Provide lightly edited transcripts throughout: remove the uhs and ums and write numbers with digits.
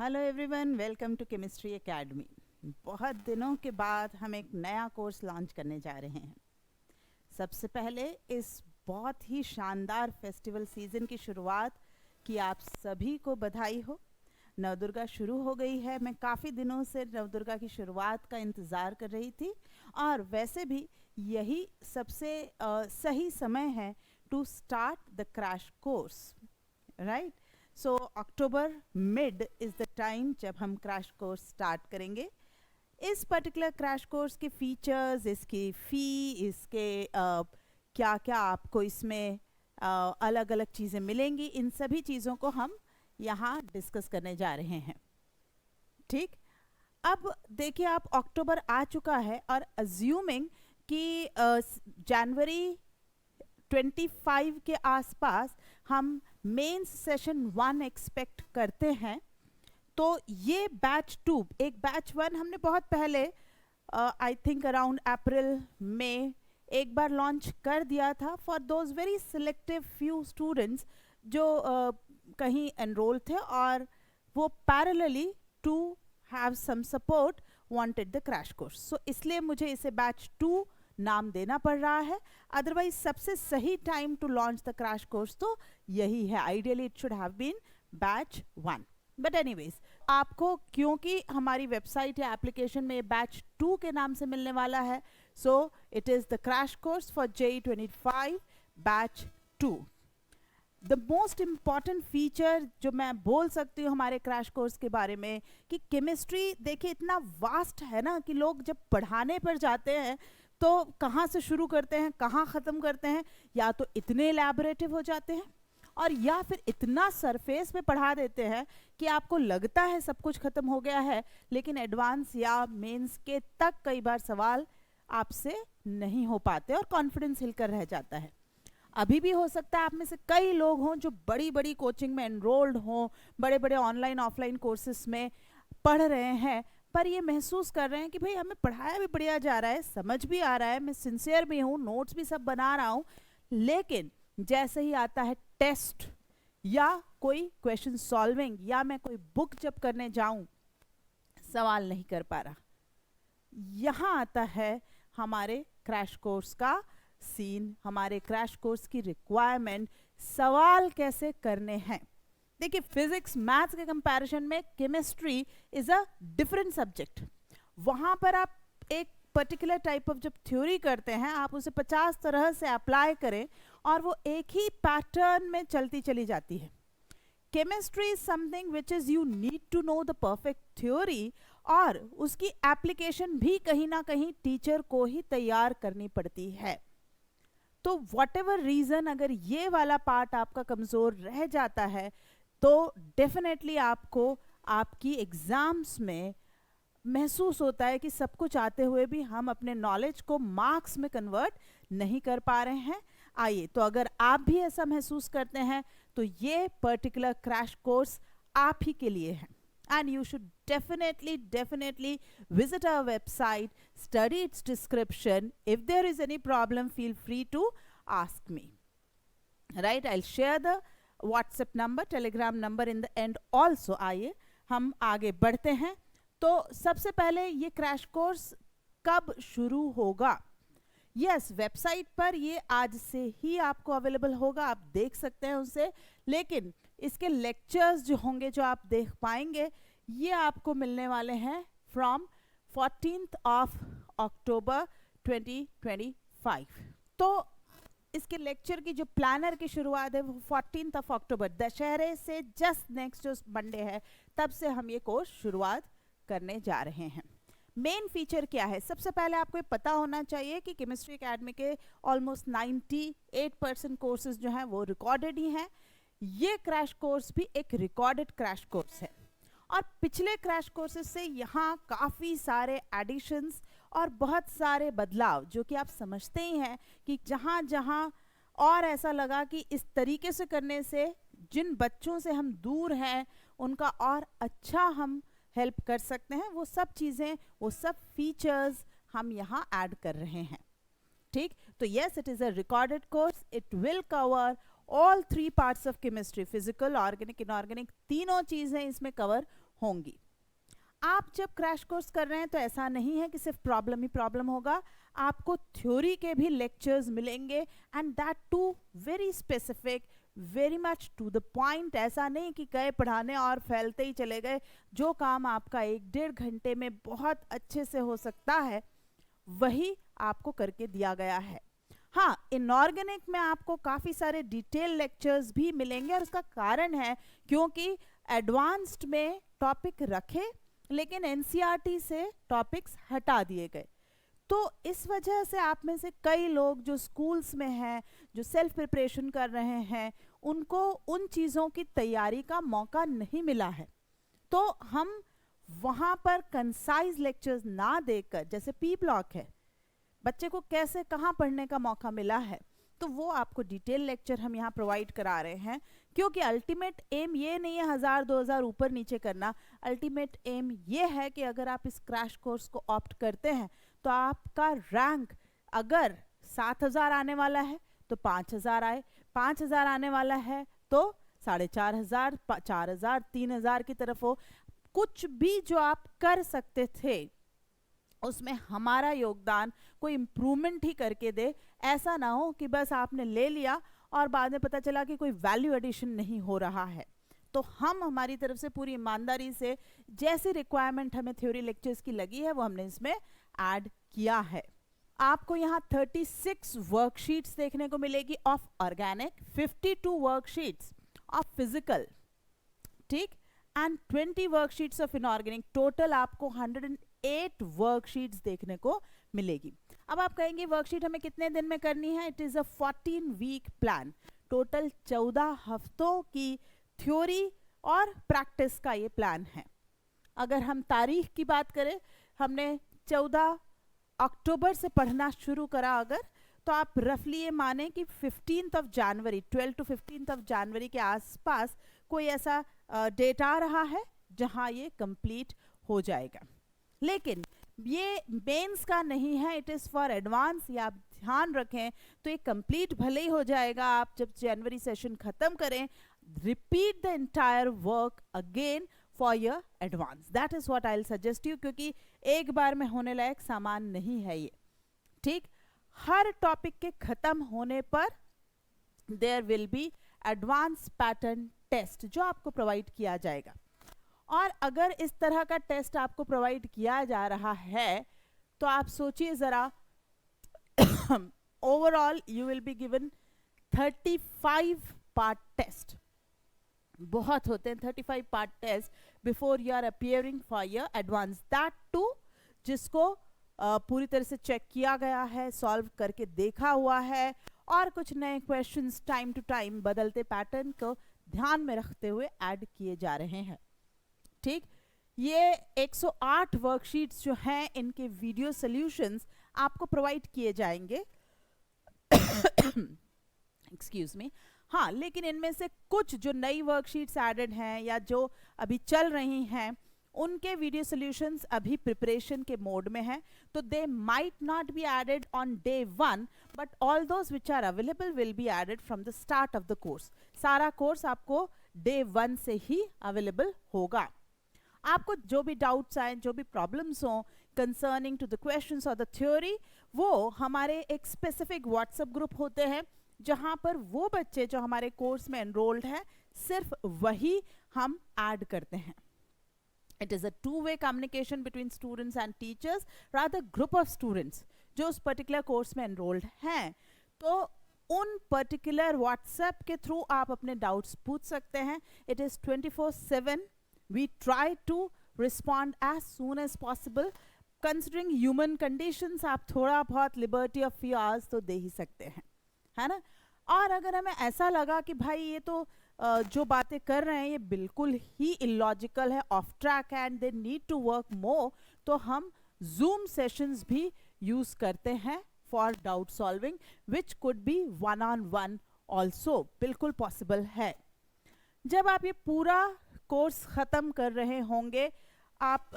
Hello everyone, welcome to chemistry academy. बहुत दिनों के बाद हम एक नया कोर्स लॉन्च करने जा रहे हैं। सबसे पहले इस बहुत ही शानदार फेस्टिवल सीज़न की शुरुआत की आप सभी को बधाई हो। नवदुर्गा शुरू हो गई है। मैं काफ़ी दिनों से नवदुर्गा की शुरुआत का इंतज़ार कर रही थी और वैसे भी यही सबसे सही समय है to start the crash course, right. So October mid is the time जब हम क्रैश कोर्स स्टार्ट करेंगे। इस पर्टिकुलर क्रैश कोर्स के फीचर्स, इसकी फ़ी, इसके क्या क्या आपको इसमें अलग अलग चीज़ें मिलेंगी, इन सभी चीज़ों को हम यहाँ डिस्कस करने जा रहे हैं। ठीक, अब देखिए, आप अक्टूबर आ चुका है और अज्यूमिंग कि जनवरी 25 के आसपास हम मेंस सेशन 1 एक्सपेक्ट करते हैं, तो ये बैच 2, एक बैच 1 हमने बहुत पहले आई थिंक अराउंड अप्रैल में एक बार लॉन्च कर दिया था for those very selective few students जो कहीं एनरोल थे और वो parallelly to have some support wanted the crash course. So इसलिए मुझे इसे बैच 2 नाम देना पड़ रहा है। अदरवाइज सबसे सही time to launch the crash course तो यही है। Ideally it should have been batch 1, but anyways आपको क्योंकि हमारी वेबसाइट या एप्लीकेशन में बैच 2 के नाम से मिलने वाला है, so it is the crash course for JEE 25 batch 2। The most important feature जो मैं बोल सकती हूँ हमारे क्रैश कोर्स के बारे में कि केमिस्ट्री देखिए इतना वास्ट है ना कि लोग जब पढ़ाने पर जाते हैं तो कहाँ से शुरू करते हैं, कहाँ ख़त्म करते हैं, या तो इतने एलैबोरेटिव हो जाते हैं और या फिर इतना सरफेस पे पढ़ा देते हैं कि आपको लगता है सब कुछ ख़त्म हो गया है, लेकिन एडवांस या मेंस के तक कई बार सवाल आपसे नहीं हो पाते और कॉन्फिडेंस हिलकर रह जाता है। अभी भी हो सकता है आप में से कई लोग हों जो बड़ी बड़ी कोचिंग में एनरोल्ड हों, बड़े बड़े ऑनलाइन ऑफलाइन कोर्सेज में पढ़ रहे हैं, पर ये महसूस कर रहे हैं कि भाई हमें पढ़ाया भी बढ़िया जा रहा है, समझ भी आ रहा है, मैं सिंसियर भी हूँ, नोट्स भी सब बना रहा हूँ, लेकिन जैसे ही आता है टेस्ट या कोई क्वेश्चन सॉल्विंग या मैं कोई बुक जब करने जाऊँ सवाल नहीं कर पा रहा। यहाँ आता है हमारे क्रैश कोर्स का सीन, हमारे क्रैश कोर्स की रिक्वायरमेंट, सवाल कैसे करने हैं। देखिए, फिजिक्स मैथ्स के कंपैरिजन में chemistry is a different subject. वहाँ पर आप एक पर्टिकुलर टाइप ऑफ जब थ्योरी करते हैं आप उसे 50 तरह से अप्लाई करें और वो एक ही पैटर्न में चलती चली जाती है। Chemistry is something which is you need to know the perfect theory और उसकी एप्लीकेशन भी कहीं ना कहीं टीचर को ही तैयार करनी पड़ती है। तो वॉट एवर रीज़न अगर ये वाला पार्ट आपका कमज़ोर रह जाता है तो डेफिनेटली आपको आपकी एग्ज़ाम्स में महसूस होता है कि सब कुछ आते हुए भी हम अपने नॉलेज को मार्क्स में कन्वर्ट नहीं कर पा रहे हैं। आइए, तो अगर आप भी ऐसा महसूस करते हैं तो ये पर्टिकुलर क्रैश कोर्स आप ही के लिए है। And you should definitely visit our website, study its description. If there is any problem, feel free to ask me. Right? I'll share the WhatsApp number, Telegram number in the end also. आइए हम आगे बढ़ते हैं। तो सबसे पहले ये crash course कब शुरू होगा? यस, वेबसाइट पर ये आज से ही आपको अवेलेबल होगा, आप देख सकते हैं उसे, लेकिन इसके लेक्चर्स जो होंगे जो आप देख पाएंगे ये आपको मिलने वाले हैं फ्रॉम 14th of October 2025। तो इसके लेक्चर की जो प्लानर की शुरुआत है वो 14th of October, दशहरे से जस्ट नेक्स्ट जो मंडे है तब से हम ये कोर्स शुरुआत करने जा रहे हैं। मेन फीचर क्या है? सबसे पहले आपको ये पता होना चाहिए कि केमिस्ट्री एकेडमी के ऑलमोस्ट 98% कोर्सेज जो हैं वो रिकॉर्डेड ही हैं। ये क्रैश कोर्स भी एक रिकॉर्डेड क्रैश कोर्स है और पिछले क्रैश कोर्सेज से यहाँ काफ़ी सारे एडिशंस और बहुत सारे बदलाव जो कि आप समझते ही हैं कि जहाँ जहाँ और ऐसा लगा कि इस तरीके से करने से जिन बच्चों से हम दूर हैं उनका और अच्छा हम हेल्प कर सकते हैं, वो सब चीज़ें, वो सब फीचर्स हम यहाँ ऐड कर रहे हैं। ठीक, तो yes, it is a recorded course. It will cover all 3 parts of chemistry, physical, organic, inorganic, तीनों चीज़ें इसमें कवर होंगी। आप जब क्रैश कोर्स कर रहे हैं तो ऐसा नहीं है कि सिर्फ प्रॉब्लम ही प्रॉब्लम होगा, आपको थ्योरी के भी लेक्चर्स मिलेंगे and that too very specific, very much to the point. ऐसा नहीं कि गए पढ़ाने और फैलते ही चले गए। जो काम आपका 1-1.5 घंटे में बहुत अच्छे से हो सकता है वही आपको करके दिया गया है। हाँ, इनऑर्गेनिक में आपको काफ़ी सारे डिटेल लेक्चर्स भी मिलेंगे और उसका कारण है क्योंकि एडवांस्ड में टॉपिक रखे लेकिन एनसीईआरटी से टॉपिक्स हटा दिए गए। तो इस वजह से आप में से कई लोग जो स्कूल्स में हैं, जो सेल्फ प्रिपरेशन कर रहे हैं, उनको उन चीज़ों की तैयारी का मौका नहीं मिला है। तो हम वहाँ पर कंसाइज लेक्चर्स ना देकर, जैसे पी ब्लॉक है, बच्चे को कैसे कहाँ पढ़ने का मौका मिला है, तो वो आपको डिटेल लेक्चर हम यहाँ प्रोवाइड करा रहे हैं। क्योंकि अल्टीमेट एम ये नहीं है 1000-2000 ऊपर नीचे करना। अल्टीमेट एम ये है कि अगर आप इस क्रैश कोर्स को ऑप्ट करते हैं तो आपका रैंक अगर 7000 आने वाला है तो 5000 आए, 5000 आने वाला है तो 4500, 4000, 3000 की तरफ हो। कुछ भी जो आप कर सकते थे उसमें हमारा योगदान कोई इम्प्रूवमेंट ही करके दे। ऐसा ना हो कि बस आपने ले लिया और बाद में पता चला कि कोई वैल्यू एडिशन नहीं हो रहा है। तो हम हमारी तरफ से पूरी ईमानदारी से जैसी रिक्वायरमेंट हमें थ्योरी लेक्चर्स की लगी है वो हमने इसमें ऐड किया है। आपको यहाँ 36 वर्कशीट्स देखने को मिलेगी of organic, 52 worksheets of physical, ठीक, and 20 worksheets of inorganic. Total आपको 108 वर्कशीट्स देखने को मिलेगी। अब आप कहेंगे वर्कशीट हमें कितने दिन में करनी है? It is a 14 week plan. Total 14 हफ्तों की थ्योरी और प्रैक्टिस का ये प्लान है। अगर हम तारीख की बात करें, हमने 14 अक्टूबर से पढ़ना शुरू करा अगर, तो आप रफली ये माने कि 15 जनवरी, 12 to 15 जनवरी के आसपास कोई ऐसा डेट आ रहा है जहां ये कंप्लीट हो जाएगा। लेकिन ये मेंस का नहीं है, इट इज़ फॉर एडवांस। ये आप ध्यान रखें। तो ये कंप्लीट भले ही हो जाएगा, आप जब जनवरी सेशन खत्म करें, repeat the entire work again for your advance. That is what I will suggest you, क्योंकि एक बार में होने लायक सामान नहीं है ये, ठीक। हर टॉपिक के खत्म होने पर there will be advance pattern test जो आपको प्रोवाइड किया जाएगा। और अगर इस तरह का टेस्ट आपको प्रोवाइड किया जा रहा है तो आप सोचिए ज़रा, overall you will be given 35 part test. बहुत होते हैं 35 part test before you are appearing for your advance, that too जिसको पूरी तरह से चेक किया गया है, सॉल्व करके देखा हुआ है, और कुछ नए क्वेश्चंस टाइम टू टाइम बदलते पैटर्न को ध्यान में रखते हुए ऐड किए जा रहे हैं, ठीक। ये 108 वर्कशीट्स जो हैं इनके वीडियो सॉल्यूशंस आपको प्रोवाइड किए जाएंगे। Excuse me. हाँ, लेकिन इनमें से कुछ जो नई वर्कशीट्स एडेड हैं या जो अभी चल रही हैं उनके वीडियो सॉल्यूशंस अभी प्रिपरेशन के मोड में हैं, तो they might not be added on day 1, but all those which are available will be added from the start of the course. सारा कोर्स आपको डे 1 से ही अवेलेबल होगा। आपको जो भी डाउट्स आए, जो भी प्रॉब्लम्स हों कंसर्निंग टू द क्वेश्चंस और द थ्योरी, वो हमारे एक स्पेसिफिक व्हाट्सएप ग्रुप होते हैं जहां पर वो बच्चे जो हमारे कोर्स में एनरोल्ड हैं सिर्फ वही हम ऐड करते हैं। It is a two-way communication between students and teachers, rather group of students जो उस पर्टिकुलर कोर्स में एनरोल्ड हैं। तो उन पर्टिकुलर व्हाट्सएप के थ्रू आप अपने डाउट्स पूछ सकते हैं। It is 24/7। We try to respond as soon as possible. Considering human conditions आप थोड़ा बहुत लिबर्टी ऑफ फ्यू आवर्स तो दे ही सकते हैं, है ना। और अगर हमें ऐसा लगा कि भाई ये तो जो बातें कर रहे हैं ये बिल्कुल ही इलॉजिकल है, off track and they need to work more, तो हम जूम सेशंस भी यूज करते हैं for doubt solving, which could be 1-on-1 also, बिल्कुल पॉसिबल है। जब आप ये पूरा कोर्स ख़त्म कर रहे होंगे, आप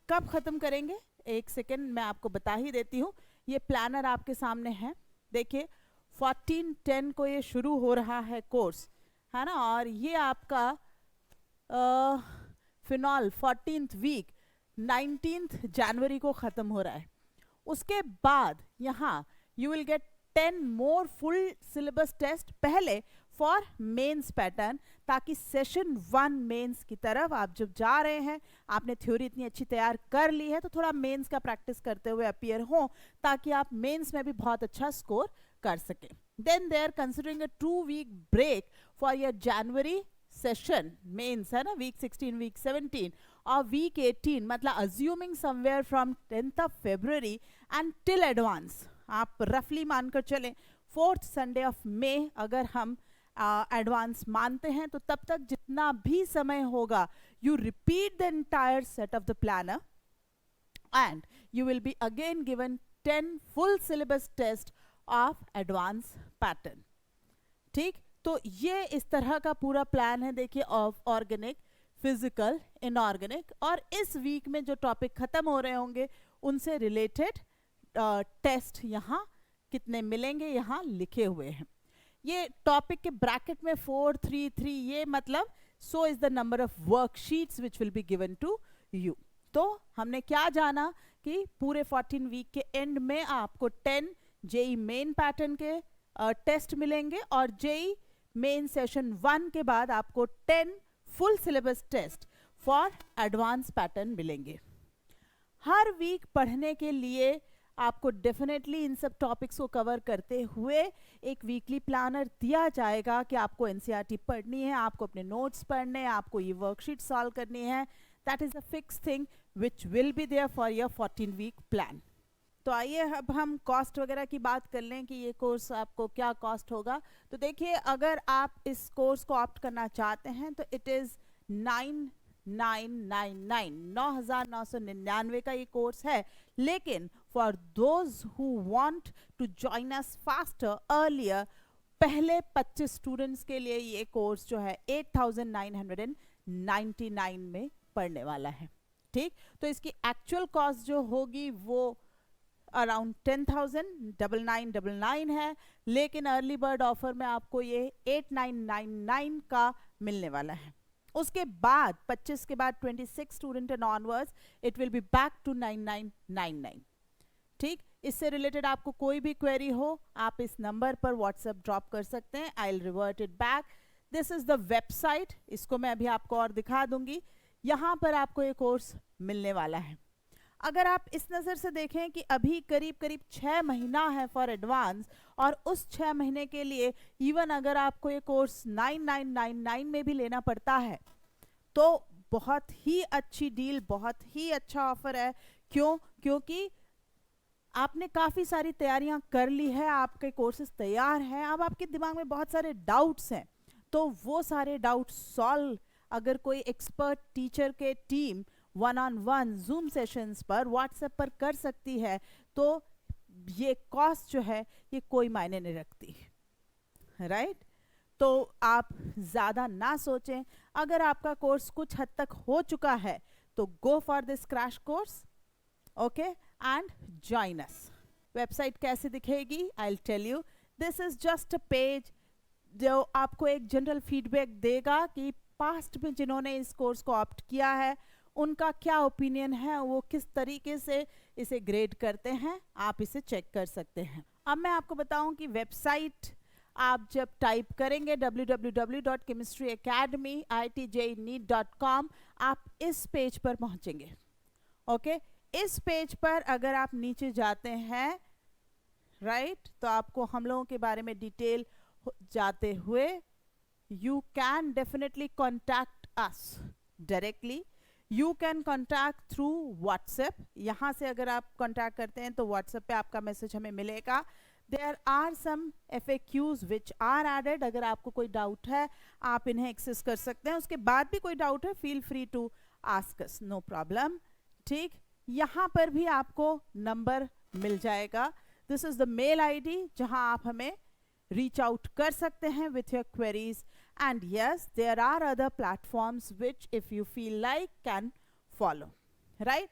कब ख़त्म करेंगे? एक सेकेंड मैं आपको बता ही देती हूँ। ये प्लानर आपके सामने है, देखिए 14/10 को ये शुरू हो रहा है कोर्स, है ना। और ये आपका फिनॉल 14th वीक 19th जनवरी को ख़त्म हो रहा है। उसके बाद यहाँ you will get 10 more full syllabus test पहले फॉर मेंस पैटर्न, ताकि सेशन 1 मेंस की तरफ आप जब जा रहे हैं, आपने थ्योरी इतनी अच्छी तैयार कर ली है तो थोड़ा मेंस का प्रैक्टिस करते हुए अपीयर हो, ताकि आप मेंस में भी बहुत अच्छा स्कोर कर सकें। Then they are considering a 2 week break for your January session mains, है ना, वीक 16 वीक 17 और वीक 18, मतलब assuming somewhere from 10th of February and till advance, आप रफली मानकर चलें 4th संडे ऑफ मई अगर हम एडवांस मानते हैं, तो तब तक जितना भी समय होगा you repeat the entire set of the planner and you will be again given 10 full syllabus test of advance pattern. ठीक, तो ये इस तरह का पूरा प्लान है, देखिए, ऑफ ऑर्गेनिक, फिजिकल, इनऑर्गेनिक, और इस वीक में जो टॉपिक खत्म हो रहे होंगे उनसे रिलेटेड टेस्ट यहाँ कितने मिलेंगे यहाँ लिखे हुए हैं। ये टॉपिक के ब्रैकेट में 433, ये मतलब so is the number of worksheets which will be given to you. तो हमने क्या जाना कि पूरे 14 वीक के एंड में आपको 10 जेई मेन पैटर्न के टेस्ट मिलेंगे और जेई मेन सेशन 1 के बाद आपको 10 full syllabus test for advance pattern मिलेंगे। हर वीक पढ़ने के लिए आपको डेफिनेटली इन सब टॉपिक्स को कवर करते हुए एक वीकली प्लानर दिया जाएगा कि आपको एनसीईआरटी पढ़नी है, आपको अपने नोट्स पढ़ने हैं, आपको ये वर्कशीट सॉल्व करनी है। That is a fix thing which will be there for your 14 week plan. तो आइए अब हम कॉस्ट वगैरह की बात कर लें कि ये कोर्स आपको क्या कॉस्ट होगा। तो देखिए, अगर आप इस कोर्स को ऑप्ट करना चाहते हैं तो इट इज़ 9,999 का ये कोर्स है। लेकिन for those who want to join us faster earlier, पहले 25 स्टूडेंट्स के लिए ये कोर्स जो है 8,999 में पढ़ने वाला है। ठीक, तो इसकी एक्चुअल कॉस्ट जो होगी वो अराउंड 10,999 है, लेकिन अर्ली बर्ड ऑफर में आपको ये 8,999 का मिलने वाला है। उसके बाद 25 के बाद 26 student and onwards it will be back to 9,999। ठीक, इससे रिलेटेड आपको कोई भी क्वेरी हो आप इस नंबर पर व्हाट्सएप ड्रॉप कर सकते हैं। I will revert it back. This is the website, इसको मैं अभी आपको और दिखा दूंगी। यहाँ पर आपको ये कोर्स मिलने वाला है। अगर आप इस नज़र से देखें कि अभी करीब करीब 6 महीना है फॉर एडवांस, और उस 6 महीने के लिए इवन अगर आपको ये कोर्स 9,999 में भी लेना पड़ता है तो बहुत ही अच्छी डील, बहुत ही अच्छा ऑफर है। क्यों? क्योंकि आपने काफ़ी सारी तैयारियां कर ली है, आपके कोर्सेज तैयार हैं, अब आपके दिमाग में बहुत सारे डाउट्स हैं, तो वो सारे डाउट्स सॉल्व अगर कोई एक्सपर्ट टीचर के टीम 1-on-1 जूम सेशंस पर व्हाट्सएप पर कर सकती है, तो ये कॉस्ट जो है ये कोई मायने नहीं रखती, राइट? तो आप ज़्यादा ना सोचें। अगर आपका कोर्स कुछ हद तक हो चुका है तो go for this crash course, okay, and join us. Website कैसे दिखेगी? I will tell you. This is just a page जो आपको एक जनरल फीडबैक देगा कि पास्ट में जिन्होंने इस कोर्स को ऑप्ट किया है उनका क्या ओपिनियन है, वो किस तरीके से इसे ग्रेड करते हैं, आप इसे चेक कर सकते हैं। अब मैं आपको बताऊं कि वेबसाइट आप जब टाइप करेंगे www.chemistryacademy.itjneet.com, आप इस पेज पर पहुंचेंगे। ओके, इस पेज पर अगर आप नीचे जाते हैं, राइट, तो आपको हम लोगों के बारे में डिटेल जाते हुए you can definitely contact us directly. You can contact through WhatsApp. यहाँ से अगर आप contact करते हैं तो WhatsApp पे आपका मैसेज हमें मिलेगा। There are some FAQs which are added. अगर आपको कोई डाउट है आप इन्हें एक्सेस कर सकते हैं। उसके बाद भी कोई डाउट है, feel free to ask us, no problem. ठीक, यहाँ पर भी आपको नंबर मिल जाएगा। This is the mail ID जहाँ आप हमें reach out कर सकते हैं with your queries. And yes, there are other platforms which if you feel like can follow, right?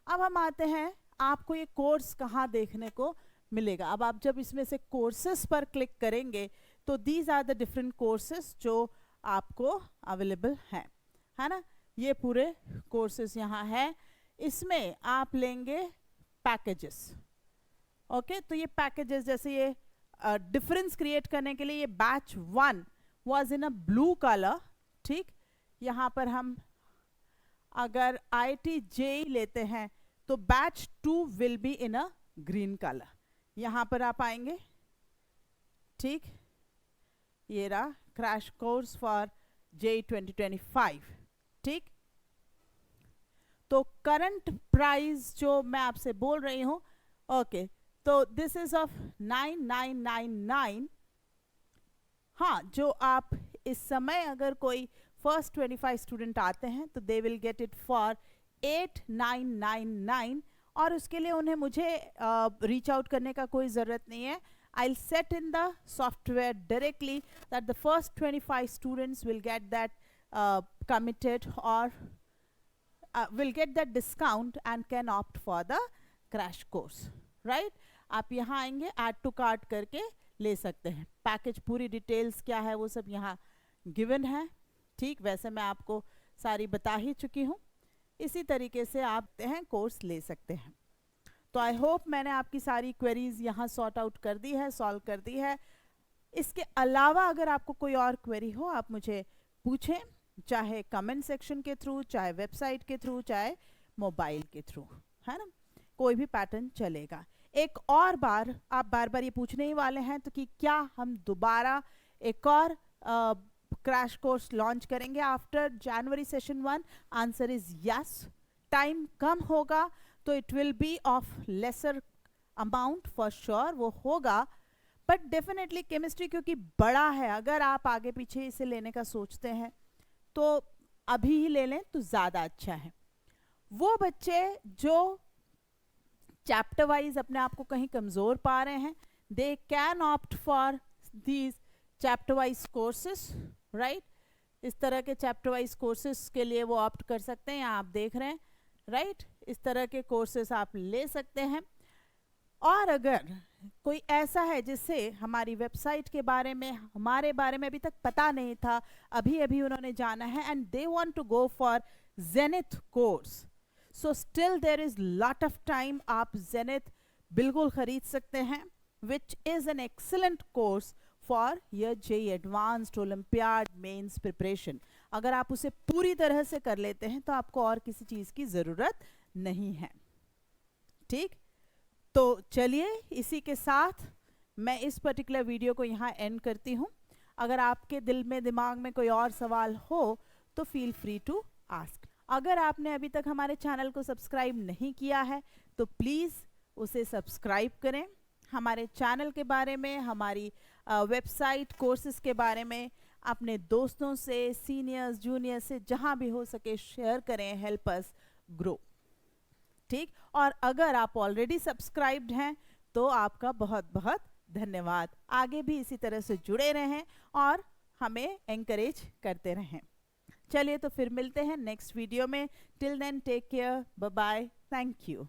अब हम आते हैं आपको ये कोर्स कहाँ देखने को मिलेगा। अब आप जब इसमें से कोर्सेस पर क्लिक करेंगे तो these are the different courses जो आपको अवेलेबल हैं, है ना? ये पूरे कोर्सेज यहाँ है। इसमें आप लेंगे पैकेजेस। ओके, तो ये पैकेजेस जैसे ये डिफरेंस क्रिएट करने के लिए ये batch 1 was in a blue colour, ठीक। यहाँ पर हम अगर IIT JEE लेते हैं तो batch 2 will be in a green colour. यहाँ पर आप आएंगे, ठीक, ये रहा क्रैश कोर्स फॉर JEE 2025, ठीक। तो करंट प्राइस जो मैं आपसे बोल रही हूँ, ओके, तो दिस इज ऑफ 9999। हाँ, जो आप इस समय अगर कोई फर्स्ट 25 स्टूडेंट आते हैं तो they will get it for 8999, और उसके लिए उन्हें मुझे रीच आउट करने का कोई ज़रूरत नहीं है। I'll set in the software directly that the first 25 students will get that committed or will get that discount and can opt for the crash course, right? आप यहाँ आएंगे, add to cart करके ले सकते हैं। पैकेज पूरी details क्या है वो सब यहाँ गिवन है, ठीक। वैसे मैं आपको सारी बता ही चुकी हूँ। इसी तरीके से आप कोर्स ले सकते हैं। तो आई होप मैंने आपकी सारी क्वेरीज यहाँ सॉर्ट आउट कर दी है, सॉल्व कर दी है। इसके अलावा अगर आपको कोई और क्वेरी हो आप मुझे पूछें, चाहे कमेंट सेक्शन के थ्रू, चाहे वेबसाइट के थ्रू, चाहे मोबाइल के थ्रू, है ना, कोई भी पैटर्न चलेगा। एक और बार आप बार बार ये पूछने ही वाले हैं तो कि क्या हम दोबारा एक और क्रैश कोर्स लॉन्च करेंगे आफ्टर जनवरी session 1? Answer is yes. Time कम होगा तो it will be of lesser amount for sure, वो होगा, बट डेफिनेटली केमिस्ट्री क्योंकि बड़ा है, अगर आप आगे पीछे इसे लेने का सोचते हैं तो अभी ही ले लें तो ज़्यादा अच्छा है। वो बच्चे जो चैप्टर वाइज अपने आप को कहीं कमज़ोर पा रहे हैं, they can opt for these chapter wise courses, right. इस तरह के चैप्टर वाइज कोर्सेस के लिए वो ऑप्ट कर सकते हैं, यहाँ आप देख रहे हैं, राइट। इस तरह के कोर्सेस आप ले सकते हैं। और अगर कोई ऐसा है जिससे हमारी वेबसाइट के बारे में, हमारे बारे में अभी तक पता नहीं था, अभी अभी उन्होंने जाना है and they want to go for Zenith course, so still there is lot of time. आप जेनिथ बिल्कुल खरीद सकते हैं, which is an excellent course for your JEE advanced olympiad mains preparation. अगर आप उसे पूरी तरह से कर लेते हैं तो आपको और किसी चीज़ की ज़रूरत नहीं है, ठीक। तो चलिए इसी के साथ मैं इस पर्टिकुलर वीडियो को यहाँ एंड करती हूँ। अगर आपके दिल में दिमाग में कोई और सवाल हो तो फील फ्री टू आस्क। अगर आपने अभी तक हमारे चैनल को सब्सक्राइब नहीं किया है तो प्लीज़ उसे सब्सक्राइब करें। हमारे चैनल के बारे में, हमारी वेबसाइट, कोर्सेज के बारे में अपने दोस्तों से, सीनियर्स, जूनियर्स से जहाँ भी हो सके शेयर करें। हेल्प अस ग्रो, ठीक। और अगर आप ऑलरेडी सब्सक्राइब्ड हैं तो आपका बहुत बहुत धन्यवाद। आगे भी इसी तरह से जुड़े रहें और हमें एनकरेज करते रहें। चलिए तो फिर मिलते हैं नेक्स्ट वीडियो में। Till then take care, bye bye, thank you.